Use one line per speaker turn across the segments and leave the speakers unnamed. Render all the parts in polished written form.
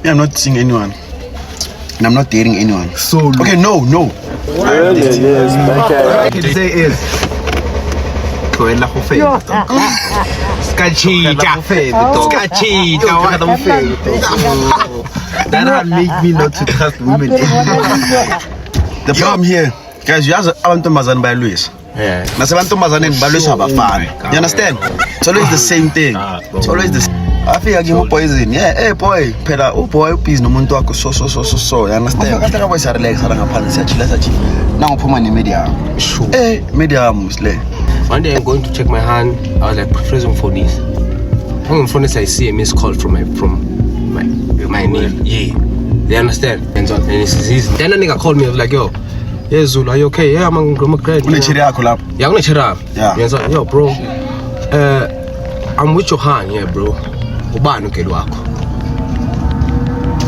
Yeah, I'm not seeing anyone. And I'm not dating anyone.
So
okay, no.
I can say is Koela go fela.
Skachita.
That make me not to trust women anymore.
The problem here, guys, you have Abantomazan by Luis.
Yeah.
Nasebantomazan and Baluis have a fan. You understand? It's always the same thing. It's always the same. I feel like you poison. Yeah, hey boy, peda, oh boy, please no muntu wako so. You understand? I think I was relax aranga phansi siyachi. Now phuma ne media.
Sure.
Media musle.
One day I'm going to check my hand. I was like pressing for this. I'm on I see a missed call from my name. Yeah. They understand? And then a nigga called me. I was like, yo, yeah, Zulu, are you okay? Yeah, I'm great.
Unechiri yakho lapho.
Yeah, I'm gonna
Yeah.
And so, yo, bro, I'm with your hand, yeah, bro. Ubani ukeli wakho?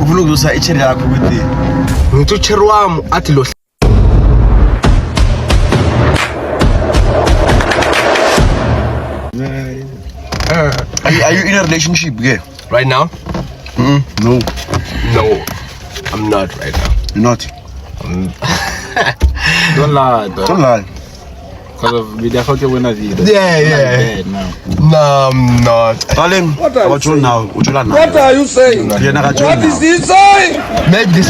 Ufuna ukuzusa ichiri yakho kuthi.
Ngithi ucheri wami athi lo.
Are you in a relationship, yeah?
Right now?
No.
No, I'm not right now.
You're not.
Don't lie, though.
Don't lie.
Because of video, how can we not video?
Yeah. No, I'm not.
Darling, what you now? What
are you saying?
What
is he saying?
Maybe this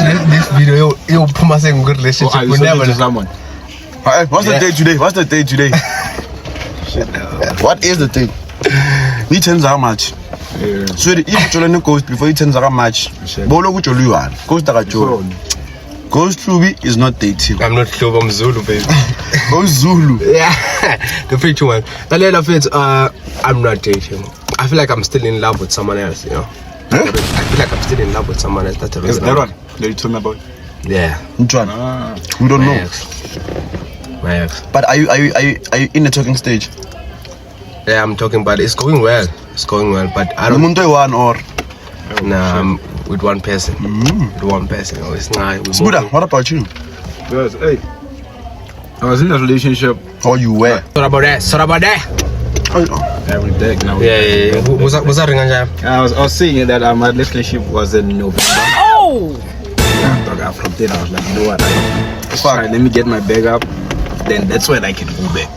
video, you put myself in good relationship. We never
someone.
What's the date today? What is the date? We turns how much? So if you tell any ghost before you turns how much? Bolo kucho luan. Ghost akacho. Ghost Ruby is not dating.
I'm not sure. I'm Zulu, baby.
Ghost Zulu.
Yeah, the feature one. The later fits. I'm not dating. I feel like I'm still in love with someone else. You know.
Huh?
I feel like I'm still in love with someone else. That's the reason.
That one that you told me about?
Yeah.
Which one? We don't know.
My ex.
But are you in the talking stage?
Yeah, I'm talking, but it's going well. But I don't.
Umuntu one or?
Nah, I'm with one person. With one person. Oh, it's not.
Smuda, what about you?
Because, hey, I was in a relationship.
How you were?
Sorry about that.
Every day now.
Yeah. Was that ring on?
I was saying that my relationship was in November.
Oh!
From then I was like, you know what? Alright, let me get my bag up. Then that's when I can go back.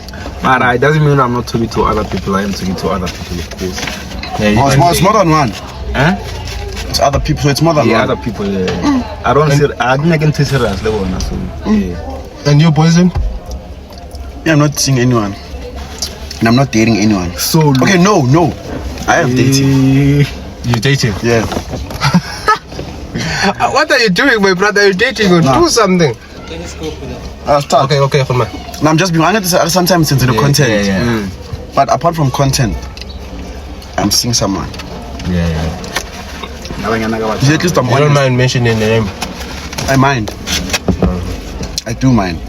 But it doesn't mean I'm not talking to other people. I am talking to other people, of course.
Yeah, it's more than one.
Huh?
It's other people, so it's more than one.
Other people. Yeah. I don't see. I didn't get serious level now. So yeah.
And your boyfriend?
Yeah, I'm not seeing anyone. And I'm not dating anyone.
So
okay, no. I am dating.
You dating?
Yeah.
What are you doing, my brother? You're dating or do something?
Start.
Okay, for me.
No, I'm just being honest. Sometimes into the content.
Yeah.
But apart from content, I'm seeing someone.
Yeah.
At least I'm
I don't
honest.
mind mentioning the name.
I mind. I do mind.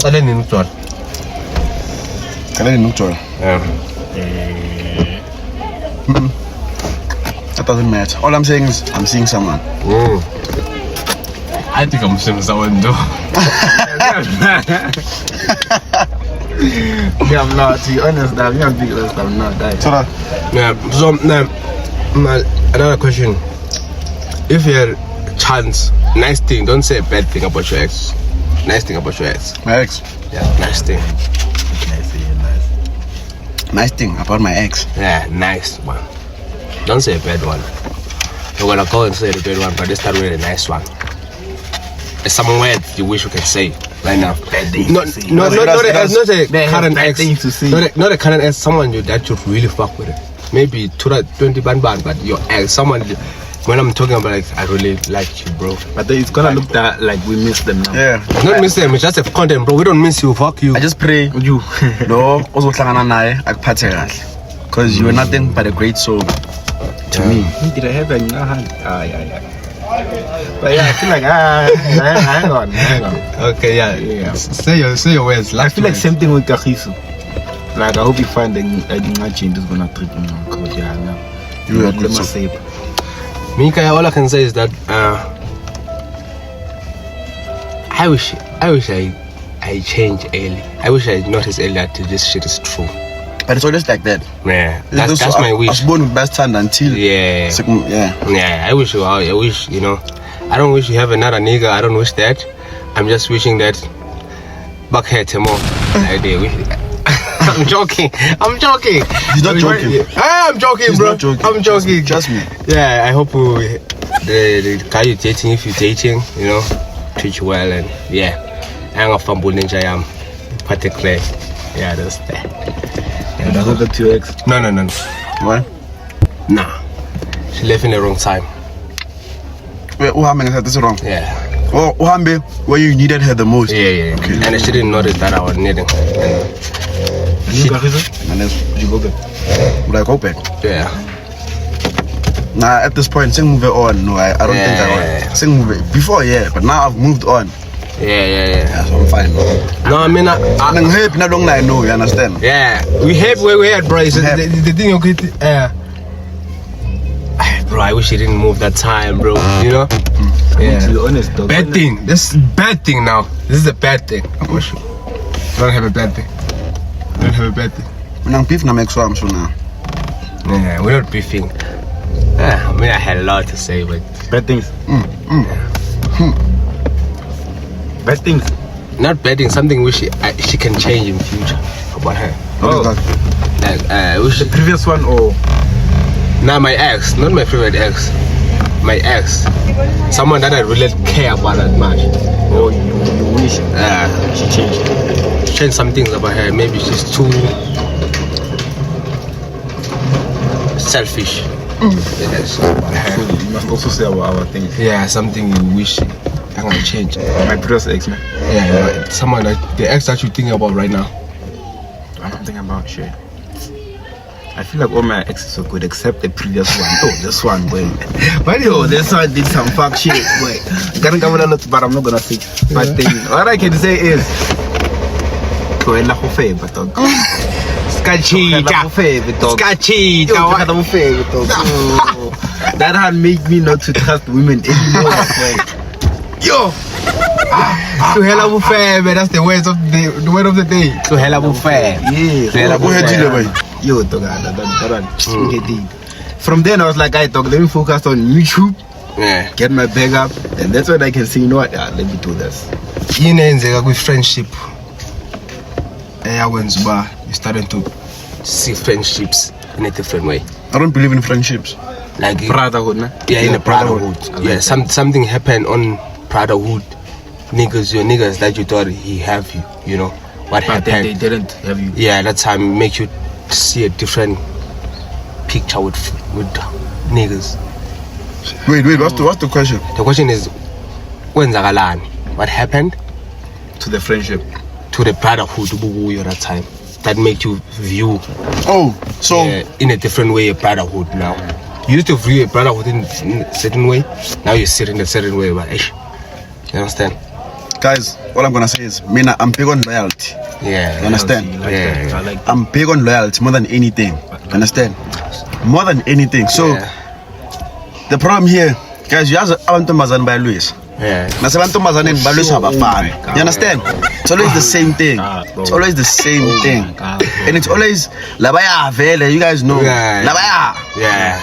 I didn't know what.
That doesn't matter. All I'm saying is I'm seeing someone.
I think I'm seeing someone though.
Yeah, I'm not. To be honest, I'm not.
Yeah. So another question. If you had a chance, nice thing. Don't say a bad thing about your ex. Nice thing about your ex.
My ex.
Yeah, nice thing.
Nice thing about my ex.
Yeah, nice one. Don't say a bad one. You're gonna go and say the bad one, but let's start with a nice one. It's some words you wish you could say right now. Not a current ex. Not a current ex. Someone that you really fuck with it. Maybe 20 ban, but your ex. Someone. When I'm talking about like, I really like you, bro.
But it's gonna look that like we miss them now.
Yeah.
Not miss them. It's just a content, bro. We don't miss you. Fuck you.
I just pray
You.
no uzohlangana naye akuphathe kahle because you are nothing but a great soul to me.
Did I have a hand? But yeah, I feel like hang on.
Okay, yeah. Say your words.
I feel like same thing with Kahisu. Like I hope you find that change is gonna trip me on code. Yeah, now.
You are good.
Say.
Mika, all I can say is that I wish I change early. I wish I noticed early that this shit is true.
But it's always like that.
Yeah, that's my
I was
wish.
born with best hand until
Yeah.
yeah.
I wish, you know, I don't wish you have another nigga. I don't wish that. I'm just wishing that Buckhead more. I'm joking.
He's not joking.
I'm joking,
He's
bro.
not joking.
I'm joking.
Trust me.
Yeah, I hope the guy you're dating, if you're dating, you know, treat you well and yeah. I'm a fumble ninja. I'm particular. Yeah, that's that.
And I hope that to your ex.
No.
What?
Nah. She left in the wrong time.
Wait, Uhambe said this wrong.
Yeah.
Oh, Uhambe, where you needed her the most.
Yeah.
Okay.
And she didn't notice that I was needing.
You got reason?
And then
You go back.
like open.
Yeah.
Nah, at this point, sing move on. No, I don't think I
Yeah.
want. Sing move it. Before, yeah, but now I've moved on.
Yeah.
Yeah, so I'm fine.
No, I mean,
I'm happy, not long like no, you understand?
yeah, we have where we at, bro. It's the thing, okay, bro, I wish he didn't move that time, bro. You know?
To
Yeah.
be honest, though.
Bad thing. This is bad thing now. This is a bad thing. I wish you don't have a bad thing. Don't have a bad thing.
When I'm beef, I'm extra, so now.
Yeah, we're not beefing. I mean, I had a lot to say, but
Bad things. Bad things.
not bad thing. Something which she can change in future about her.
What is
Oh.
that?
Like, I wish.
The previous one or
Nah, my ex, not my favorite ex. My ex, someone that I really care about that much.
you wish she changed.
Change some things about her. Maybe she's too selfish. Yes, about her.
So you must also say about our things.
Yeah, something you wish I can change.
My previous ex, man.
Yeah, someone that the ex that you thinking about right now.
I don't think about shit. I feel like all my exes are good except the previous one. Oh, this one, boy. But yo, this one did some fuck shit, boy. Gonna come with a lot, but I'm not gonna say. But what I can say is, go in la favor, dog.
Skachita. Skachita.
That had made me not to trust women anymore.
Yo. To hell of a fair, man. That's the word of the word of the day. To hell of a fair.
Yeah.
Go ahead, Gile, boy.
Yo, dog, that one. Get deep. From then I was like, dog, let me focus on YouTube,
Yeah.
get my bag up, and that's when I can say, you know what, let me do this.
Yinenzeka with friendship. When you starting to see friendships in a different way.
I don't believe in friendships.
Like
Brotherhood, man.
yeah, in a brotherhood.
I like
Yeah,
that.
something happened on brotherhood. Your niggas that you thought he have you, you know. What
But then
happened?
they didn't have you.
Yeah, that time make you see a different picture with niggas.
Wait, what's the question?
The question is, kwenzakalani? What happened
To the friendship.
to the brotherhood ububuyo that time? That make you view
Oh, so
in a different way a brotherhood now. You used to view a brotherhood in a certain way. Now you see it in a certain way. But you understand?
guys, all I'm gonna say is, Mina, I'm big on loyalty.
Yeah.
You understand?
I like
Yeah.
that. I like
I'm big on loyalty more than anything. You understand? More than anything. So
Yeah.
the problem here, guys, you have abantomazane by Luis.
Yeah.
Nasebantomazane by Luis abafana. You understand? It's always the same thing. It's always the same thing. And it's always labaya vele, you guys know.
Yeah.
Labaya.
Yeah.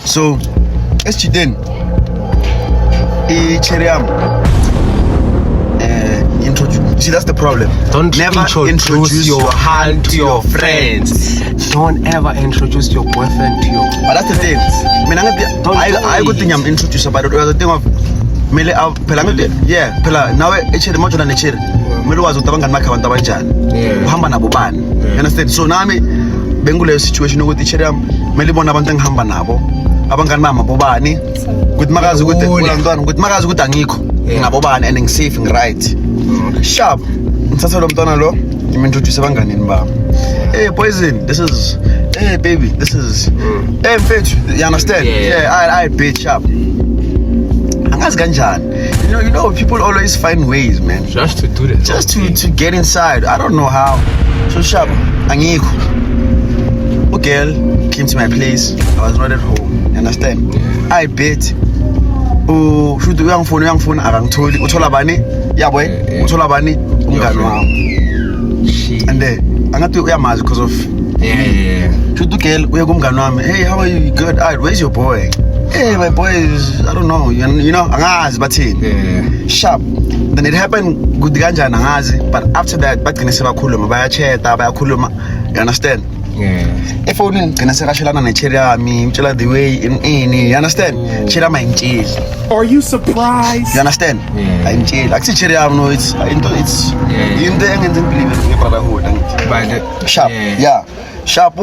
So, Chiden, introduce. See, that's the problem.
Don't
never
introduce your hand to your friends. Don't ever introduce your boyfriend to your.
But that's the thing. I could think I'm introduced about the thing of mele yeah phela nawe echere mojo na nechere mele wazi ukuthi abangani bakhe abantu abanjani uhamba nabo bani. You understand? So nami benguleyo situation ukuthi ichere yami mele ibona abantu engihamba nabo abangani bami abobani ukuthi makazi ukuthi ulantwana ukuthi makazi ukuthi angikho ngabo bani and ngisafe ngiright sharp ngithatha lo mntwana lo ngimintroduce abanganini bami. Hey Poison, this is hey baby, this is hey mfethu, you understand? I bitch sharp. Angazi kanjani. You know people always find ways, man.
Just to do this.
Just to get inside. I don't know how. So sharp. Angikho. A girl came to my place. I was not at home. You understand? I bet. Oh, shoot the young phone akangitholi. Uthola bani? Yeah boy. Uthola bani? Umngani wami. And then angathi uyamazi because of
Yeah.
Shoot girl, uya kumngani wami. Hey, how are you? Good. Alright, where's your boy? Hey, my boy is, I don't know. You know, angazi bathini.
Yeah.
Sharp. Then it happened good kanjani angazi, but after that bagcine sebakhuluma bayacheta bayakhuluma. You understand?
Yeah.
Efonini gcina sekashelana necherry yami, utshela the way ini, you understand? Cherry yami ayintsheli.
Are you surprised?
You understand?
Yeah.
Ayintsheli. Akusi cherry yami no, it's into engenze ngibelieve ngebrotherhood angithi.
But
Sharp. Yeah. Sharp.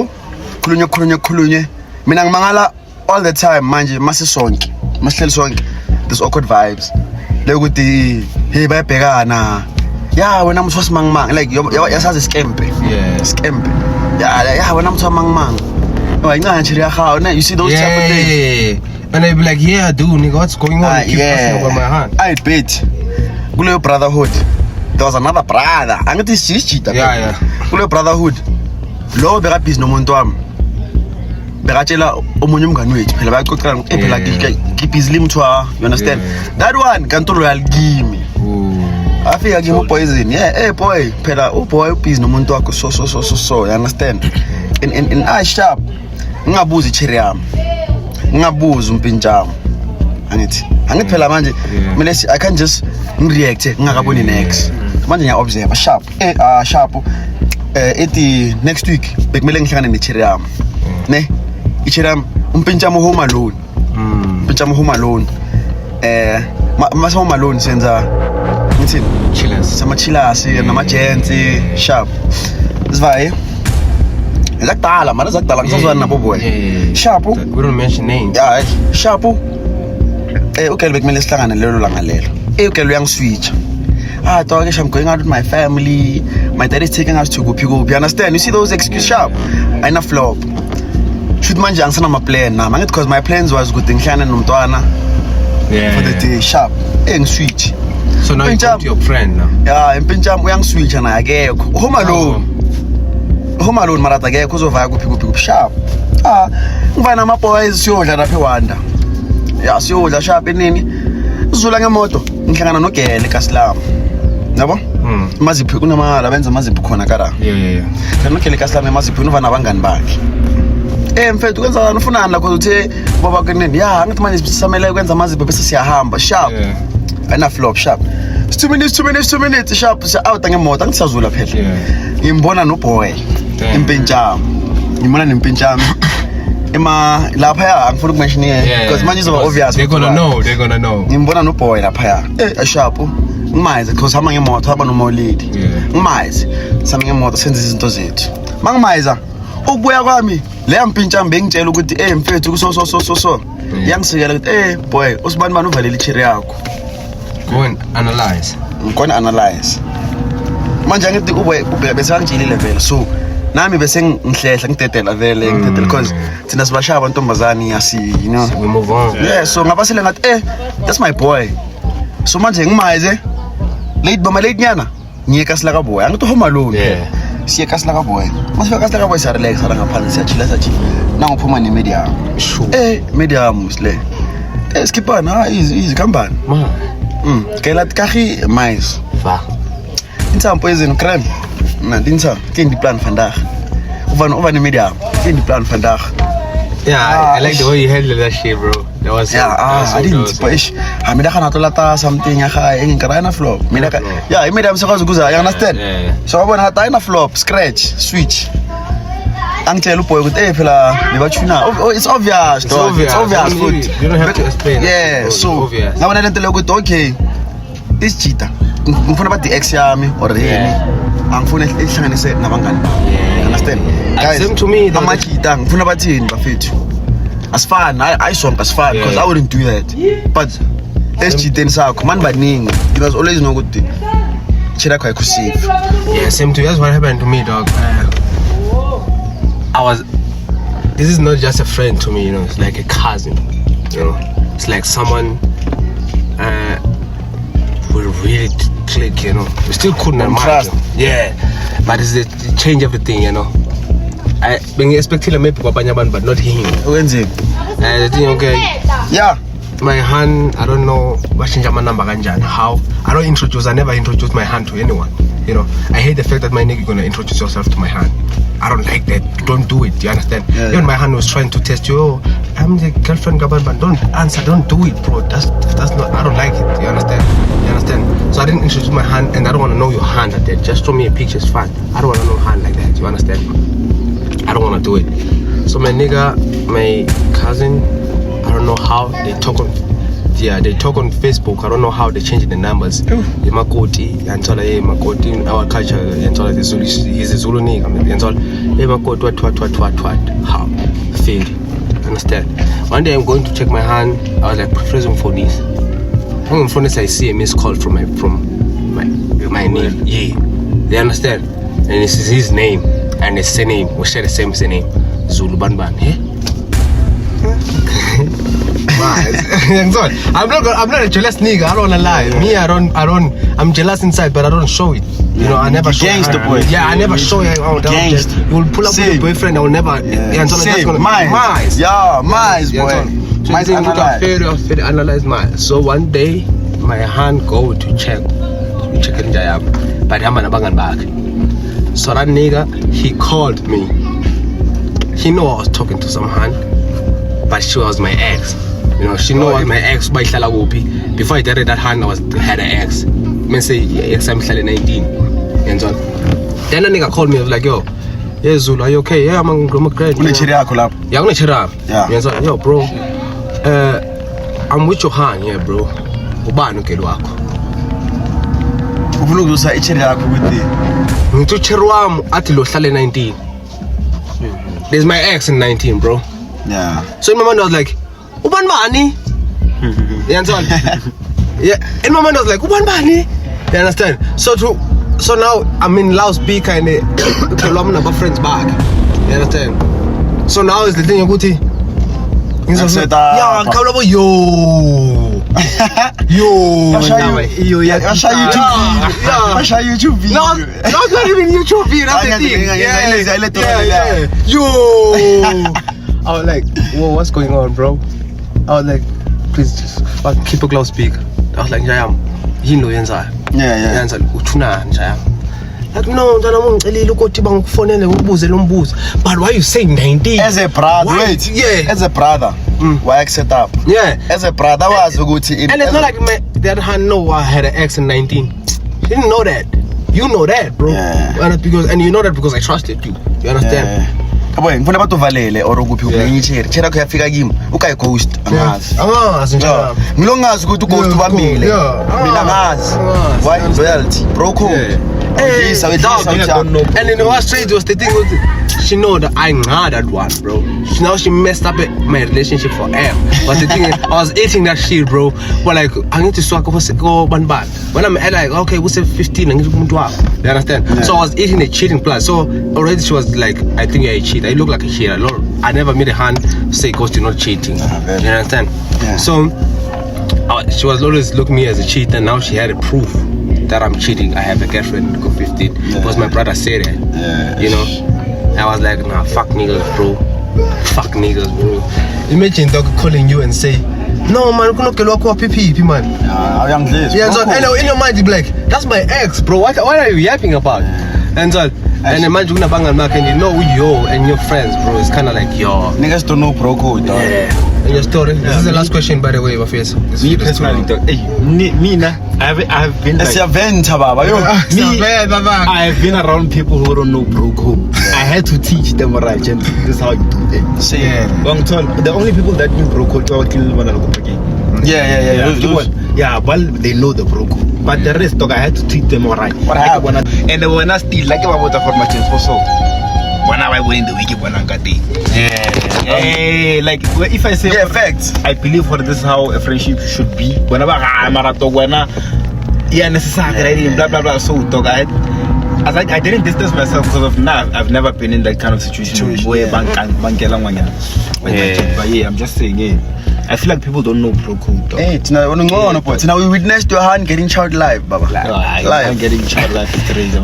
Khulunye. Mina ngimangala all the time manje masisonke. Masihleli sonke. There's awkward vibes. Lekuthi hey bayabhekana. Yeah, wena mtho simangmang like yasazi skempe.
Yeah.
Skempe. Yeah, wena mtho mangmang. Wayincane nje yahawu. You see those type of things.
And they be like, yeah, dude, nigga, what's going on? Keep passing over my hand.
I bet. Kuleyo brotherhood. There was another brother. Angithi sishita.
Yeah.
Kuleyo brotherhood. Lo beka busy nomuntu wami. Bekatshela omunye umngani wethu phela bayaxoxana phela ngibusy limthwa. You understand? That one kanti loyal kimi. Afika kimi upoison. Yeah, hey boy, phela uboy ubusy nomuntu wakho so. You understand? In I sharp. Ngingabuzi cherry yami. Ngingabuzi umpintshami. Angithi phela manje mina I can't just react ngingakaboni next. Manje ngiya observe sharp. Sharp. Ethi next week bekumele ngihlangane necherry yami. Ne? Icherry yami umpintshami home alone. Umpintshami home alone. Mase home alone senza ngithini?
Chillers.
Sama chillers nama gents sharp. Sivay. Zakudala mara zakudala ngisazwana nabo boy. Sharp.
We don't mention names.
Yeah, sharp. Okay bekumele sihlangane lelo langa lelo. Okay uyangiswitcha. Dog, I'm going out with my family. My dad is taking us to Gopi. You understand? You see those excuses sharp? I na flop. Shoot manje angisana my plan now. Because my plans was good in Kenya nomntwana.
Yeah.
For the day sharp. Switch.
So now you talk to your friend now.
Yeah, impinjam uyangiswitch na akekho. Home alone marata akekho uzovaya Gopi sharp. Ngivana ama boys siyodla lapha eWanda. Yeah, siyodla sharp enini. Uzula ngemoto. Ngihlangana noGele eKaSlam. Yabo? Maziphi kunamala benza maziphi khona kara.
Yeah.
Kana noGele eKaSlam maziphi unova nabangani bakhe. Mfethu kwenza ufunani la ukuthi baba kunini. Yeah, ngithi manje sisamele ukwenza maziphi bese siyahamba sharp. Ana flop sharp. 2 minutes sharp siya out ngemoto angisazula phela. Ngimbona noboy. Impintshami. Ngimona nempintshami. Lapha ya angifuna ukumention because manje izoba obvious.
They're gonna know.
Ngimbona no boy lapha ya. Sharp. Ngimayize because hamba ngemoto hamba nomolidi. Ngimayize. Sami ngemoto senze izinto zethu. Mangimayiza ukubuya kwami le yampintshami bengitshela ukuthi mfethu so. Yangisikela ukuthi boy usibani bani uvalele icherry yakho.
Go and analyze.
Ngikona analyze. Manje ngithi ubheka bese angijilile vele so nami bese ngihlehla ngidedela vele because thina sibashaya abantombazani yasi you know
we move on.
Yeah, so ngabasele ngathi that's my boy. So manje ngimayize late nyana ngiye eKaSla kaBoy angithi home alone. Siye eKaSla kaBoy. Masifika eKaSla kaBoy sa relax ala ngaphansi siyachila sathi nangiphuma ne-medium.
Sure.
Medium sile. Skipana easy kambani. Kela tkahi mais.
Va.
Intsampo ezenu crème. Na dinsa ken di plan vandag. Uvan ne-medium. Ken di plan vandag.
Yeah, I like the way you handled that shit, bro. That was
I didn't push. Mina kana tolata something ya kha engikara na flop. Mina ka yeah, medium sakwazi ukuza, you understand? So wabona hata ina flop, scratch, switch. Angitshela uboy ukuthi phela lebachuna. Oh, it's obvious, dog. It's obvious.
You don't have to explain.
Yeah, so ngabona lento le ukuthi okay. This cheetah. Ngifuna bathi ex yami or yini. Angifuna ihlanganise nabangani. You understand? Guys,
same to me.
Amachita ngifuna bathini bafethu. Asifani, I sonke asifani because I wouldn't do that. But esijiteni sakho man baningi. You must always know ukuthi chira kwa ikusive.
Yeah, same to you. That's what happened to me, dog. This is not just a friend to me, you know, it's like a cousin, you know, it's like someone we really click, you know, we still couldn't imagine. Yeah, but it changed everything, you know. I been expecting maybe Kwabanyaban, but not him. The thing, okay,
yeah,
my hand, I don't know what change my number how I never introduce my hand to anyone.
You know, I hate the fact that my nigga gonna introduce yourself to my hand. I don't like that. Don't do it. You understand?
Yeah,
Even my hand was trying to test you. Oh, I'm the girlfriend, but don't answer. Don't do it, bro. That's not. I don't like it. You understand? You understand? So I didn't introduce my hand, and I don't want to know your hand like that. Just show me a picture, it's fine. I don't want to know hand like that. You understand? I don't want to do it. So my nigga, my cousin, I don't know how they talk on. Yeah, they talk on Facebook. I don't know how they change the numbers. Makoti, yantola Makoti, our culture, yantola the Zulu, he's a Zulu nigga. Yantola, Makoti, what? How? Failed. Understand? One day I'm going to check my hand. I was like, prison for this. I'm from this. I see a missed call from my name. Yeah, they understand. And this is his name and his surname. We share the same surname. Zulu Banban. I'm not a jealous nigga. I don't wanna lie. Me, I'm jealous inside, but I don't show it. You know, I never show
gangster boy.
Yeah, I never show it.
Gangster.
You will pull up with your boyfriend. I will never.
Same. Mice. Yeah, mice, boy. Mice
analyze. Analyze mine. So one day, my hand go to check in Jayam, but I'm gonna bang back. So that nigga, he called me. He know I was talking to some hand, but she was my ex. You know, she know I was my ex by Shalawupi. Before I dated that hand, had an ex. I say ex I'm 19. And so then a nigga called me, I was like, yo, yeah Zulu, are you okay? Yeah, I'm great.
Yeah,
Yeah, so, yo bro, I'm with your hand, yeah bro. Ubani ukelo wakho.
Ufuna ukuza ichiri yakho ukuthi
Ngithi cheri wami athi lo hlale 19. There's my ex in 19, bro.
Yeah.
So in my mind I was like, ubani bani? You understand? Yeah. In my mind I was like, ubani bani? You understand? So now I'm in loudspeaker and I'm number friends back. You understand? So now is the thing Guti. Yeah, come over yo.
YouTube video.
No, not even YouTube video. That's the thing. Yeah. Yo. I was like, whoa, what's going on, bro? I was like, please just keep a close speak. I was like, Jayam, you know, Yanza.
Yeah.
Yanza, Uchuna, Jayam. Like, no, but why you saying 19?
As a brother, wait.
Yeah.
As a brother, why set up?
Yeah.
As a brother, was good.
And it's not like the other hand know I had an ex in 19. She didn't know that. You know that, bro.
Yeah.
And you know that because I trusted you. You understand?
Boy, ngifuna bathi uvalele or ukuphi ukwenye icheri. Chera yakho yafika kimi, ukayi ghost angazi.
Angazi njalo.
Ngilongazi ukuthi ughost ubambile. Mina ngazi. Why loyalty? Bro code.
Hey, and in what straight was the thing was she know that I know that one, bro. Now she messed up my relationship forever. But the thing is, I was eating that shit, bro. But like, I need to swag go ban. When I'm at like, okay, we'll say 15, I need to go 12. You understand? Yeah. So I was eating the cheating plus. So already she was like, I think you're a cheat. I look like a cheater. I never made a hand say ghost you're not cheating. You understand? Yeah. So she was always looking at me as a cheater. Now she had a proof that I'm cheating. I have a girlfriend, go 15. Because my brother said it. Yeah. You know? I was like, nah, fuck niggas, bro. Fuck niggas, bro. Imagine dog calling you and say, no man, you can't go PP, man. Yeah, so and in your mind you be like, that's my ex, bro. What are you yapping about? And so and imagine you bang and mark and you know who you are and your friends, bro. It's kinda like yo.
Niggas don't know bro code, dog.
Yeah. And your story. This is the last question, by the way, my face.
Me personally, dog. Hey, I have been like, I have been around people who don't know bro code. I had to teach them right, and this is how you do it. The only people that knew bro code were kill one Yeah, well, they know the bro code. But the rest, dog, I had to teach them alright.
What happened?
And when I still like about the formation also. When I went in the wiki when I got it. Yeah. Like if I say
facts,
I believe for this is how a friendship should be. Whenever I'm at talk when necessary blah blah blah. So dog, I didn't distance myself because of now. I've never been in that kind of situation. But yeah, I'm just saying, I feel like people don't know bro code.
Hey, now we witnessed your hand getting child live, Baba.
Live. Getting child live is crazy.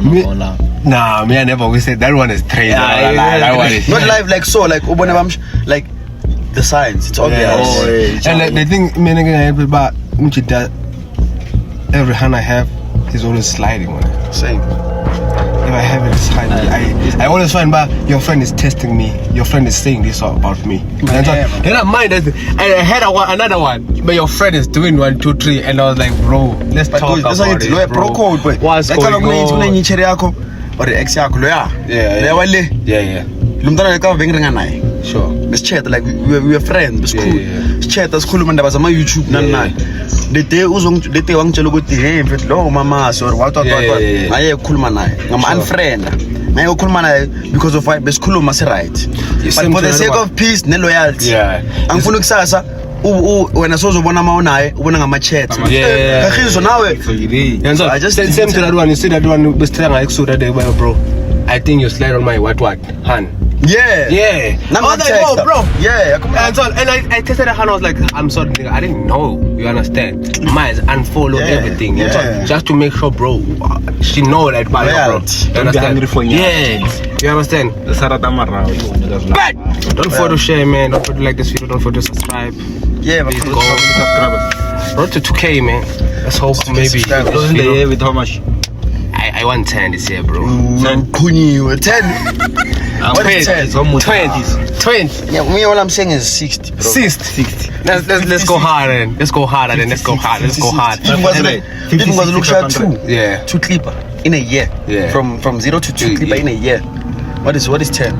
Nah, me I never always said that one is crazy. That one is
not live like so, like like the science. It's obvious.
And the thing, every hand I have is always sliding on it.
Same.
I have it. It's fine. I always find, but your friend is testing me. Your friend is saying this about me. And I mind that. I had another one, but your friend is doing 1, 2, 3, and I was like, bro, let's talk about it,
bro code, boy.
What's going on?
Or the ex yakho loya.
Yeah.
Lumntana lekava bengiringa naye.
Sure.
Besichat like we were friends, besikhulu. Sichat asikhuluma indaba zama YouTube nani nani. The day wangitshela ukuthi hey mfethu lo mama or what ngaye ukukhuluma naye. Ngama unfriend. Ngaye ukukhuluma naye because of besikhuluma se right. But for the sake of peace ne loyalty. Angifuna ukusasa wena sozobona ama unaye ubona ngama chat. Kagizo nawe.
I just same to that one. You see that one besithenga ekusura day bro. I think you slide on my what Han. Yeah.
Now
bro.
Yeah.
And I tested her hand. I was like, I'm sorry, nigga. I didn't know. You understand? Mine's unfollow everything. Just to make sure, bro. She know that, bro.
Don't be hungry for you.
You understand? But don't forget to share, man. Don't forget to like this video. Don't forget to subscribe.
Yeah,
please go. Road to 2K, man. Let's hope maybe.
Closing the year with how much?
I want 10 this year, bro.
10. What is 10?
20.
Yeah, me all I'm saying is 60, bro.
60. Let's go harder then. Let's go hard.
Even was look shot 2.
Yeah.
2 clipper in a year.
Yeah.
From 0 to 2 clipper in a year. What is 10?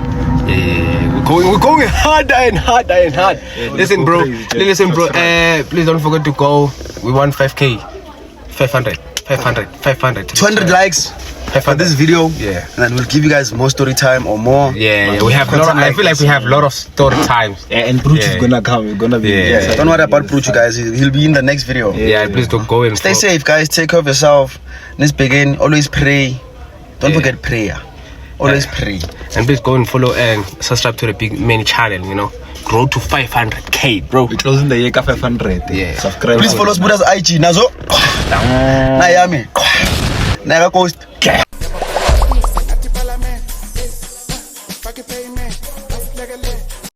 Yeah. We're going harder and harder. Listen, bro. Please don't forget to go. We want 5K. 500. 200
likes for this video.
Yeah.
And then we'll give you guys more story time or more.
Yeah. We have a lot of, I feel like we have a lot of story times.
Yeah, and Bruce is gonna come. We're gonna be.
Yeah. Don't worry about Bruce, guys. He'll be in the next video.
Yeah. Please don't go and
stay safe, guys. Take care of yourself. Let's begin. Always pray. Don't forget prayer. Always pray.
And please go and follow and subscribe to the Big Many channel. You know, grow to 500K, bro.
We're closing the year 500.
Yeah.
Subscribe.
Please follow us Buddha's IG. Nazo. Nayami. Naga post.